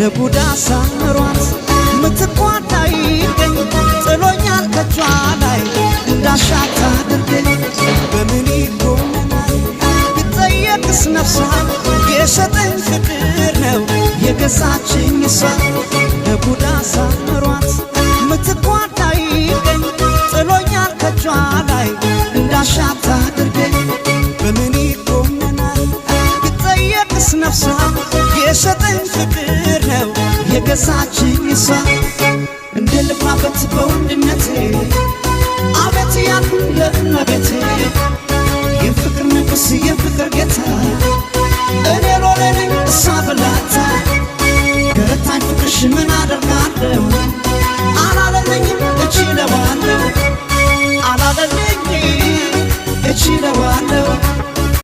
ለቡዳ ሳምሯት ምትቋዳ ይገኝ ጥሎኛል ከጇ ላይ እንዳሻታ አድርገኝ በምን ይጎመናል ብጠየቅስ ነፍሷ የሸጠኝ ፍቅር ነው የገዛችኝ እሷ ለቡዳ ሳምሯት ምትቋዳ ይገኝ ጥሎኛል ከጇ ላይ እንዳሻታ አድርገኝ በምን ይጎመናል ብጠየቅስ ነፍሷ የሸጠኝ ፍቅር ነው የገዛችኝ እሷ እንደ ልባበት በወንድነቴ አቤት ያልኩ ለእመቤቴ